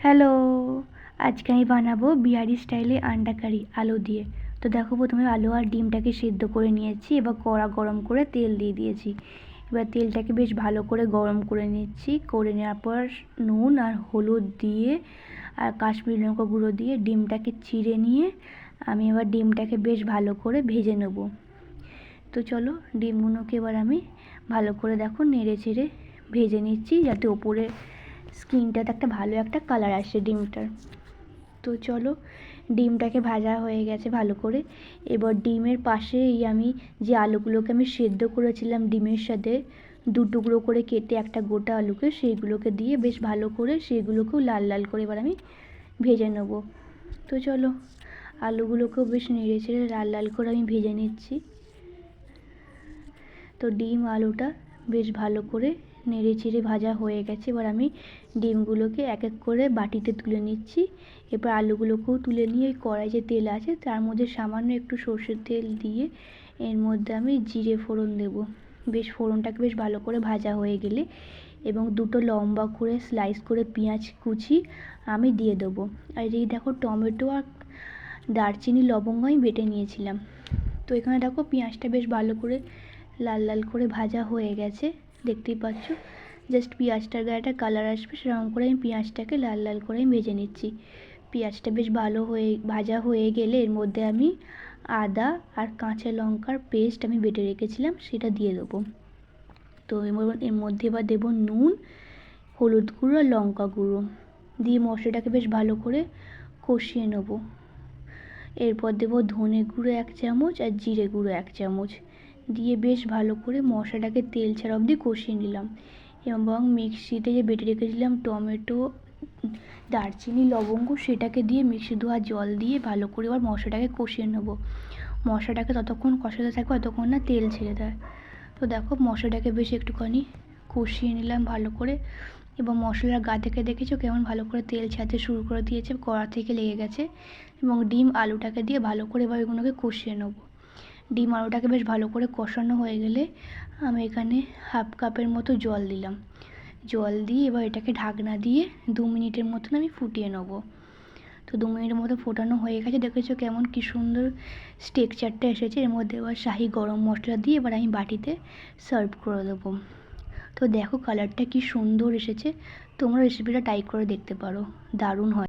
Hello, আজকে আমি বানাবো বিহারি স্টাইলে আন্ডা কারি আলু দিয়ে। তো দেখো, প্রথমে আলু আর ডিমটাকে সেদ্ধ করে নিয়েছি। এবার কড়া গরম করে তেল দিয়ে দিয়েছি। এবার তেলটাকে বেশ ভালো করে গরম করে নিচ্ছি। করে নেওয়ার পর নুন আর হলুদ দিয়ে আর কাশ্মীরি লঙ্কা গুঁড়ো দিয়ে ডিমটাকে চিড়ে নিয়ে আমি এবার ডিমটাকে বেশ ভালো করে ভেজে নেব। তো চলো, ডিমগুলোকে এবার আমি ভালো করে দেখো নেড়ে চেড়ে ভেজে নিচ্ছি, যাতে ওপরে স্কিনটাতে একটা ভালো একটা কালার আসে ডিমটার। তো চলো, ডিমটাকে ভাজা হয়ে গেছে ভালো করে। এবার ডিমের পাশেই আমি যে আলুগুলোকে আমি সেদ্ধ করেছিলাম ডিমের সাথে, দু টুকরো করে কেটে একটা গোটা আলুকে সেইগুলোকে দিয়ে বেশ ভালো করে সেইগুলোকেও লাল লাল করে এবার আমি ভেজে নেব। তো চলো, আলুগুলোকেও বেশ নেড়ে চেড়ে লাল লাল করে আমি ভেজে নিচ্ছি। তো ডিম আলুটা বেশ ভালো করে নেড়ে চেড়ে ভাজা হয়ে গেছে। এবার আমি ডিমগুলোকে এক এক করে বাটিতে তুলে নিচ্ছি। এবার আলুগুলোকেও তুলে নিয়ে ওই কড়াই যে তেল আছে তার মধ্যে সামান্য একটু সর্ষের তেল দিয়ে এর মধ্যে আমি জিরে ফোড়ন দেব। বেশ ফোড়নটাকে বেশ ভালো করে ভাজা হয়ে গেলে এবং দুটো লম্বা করে স্লাইস করে পেঁয়াজ কুচি আমি দিয়ে দেবো। আর এই দেখো, টমেটো আর দারচিনি লবঙ্গ আমি বেটে নিয়েছিলাম। তো এখানে দেখো পেঁয়াজটা বেশ ভালো করে লাল লাল করে ভাজা হয়ে গেছে, দেখতেই পাচ্ছ। জাস্ট পেঁয়াজটার গায়ে একটা কালার আসবে সেরকম করে আমি পেঁয়াজটাকে লাল লাল করে আমি ভেজে নিচ্ছি। পেঁয়াজটা বেশ ভালো হয়ে ভাজা হয়ে গেলে এর মধ্যে আমি আদা আর কাঁচা লঙ্কার পেস্ট আমি বেটে রেখেছিলাম সেটা দিয়ে দেবো। তো এর মধ্যে এবার দেবো নুন, হলুদ গুঁড়ো আর লঙ্কা গুঁড়ো দিয়ে মশলাটাকে বেশ ভালো করে কষিয়ে নেব। এরপর দেবো ধনে গুঁড়ো 1 চামচ আর জিরে গুঁড়ো 1 চামচ দিয়ে বেশ ভালো করে মশলাটাকে তেল ছাড়া অবধি কষিয়ে নিলাম। এবং মিক্সিতে যে বেটে রেখেছিলাম টমেটো, দারচিনি, লবঙ্গ সেটাকে দিয়ে মিক্সি ধোয়া জল দিয়ে ভালো করে এবার মশলাটাকে কষিয়ে নেব। মশলাটাকে ততক্ষণ কষাতে থাকবে ততক্ষণ না তেল ছেড়ে দেয়। তো দেখো, মশলাটাকে বেশ একটুখানি কষিয়ে নিলাম ভালো করে। এবং মশলার গা থেকে দেখেছো কেমন ভালো করে তেল ছাড়তে শুরু করে দিয়েছে, কড়া থেকে লেগে গেছে। এবং ডিম আলুটাকে দিয়ে ভালো করে এবার এগুলোকে কষিয়ে নেব। ডিম আলুটাকে বেশ ভালো করে কষানো হয়ে গেলে আমি এখানে হাফ কাপের মতো জল দিলাম। জল দিয়ে এবার এটাকে ঢাকনা দিয়ে 2 মিনিটের মতন আমি ফুটিয়ে নেব। তো 2 মিনিটের মতো ফোটানো হয়ে গেছে, দেখেছো কেমন কি সুন্দর টেক্সচারটা এসেছে। এর মধ্যে এবার শাহি গরম মশলা দিয়ে এবার আমি বাটিতে সার্ভ করে দেবো। তো দেখো কালারটা কি সুন্দর এসেছে। তোমরা রেসিপিটা ট্রাই করে দেখতে পারো, দারুণ হয়।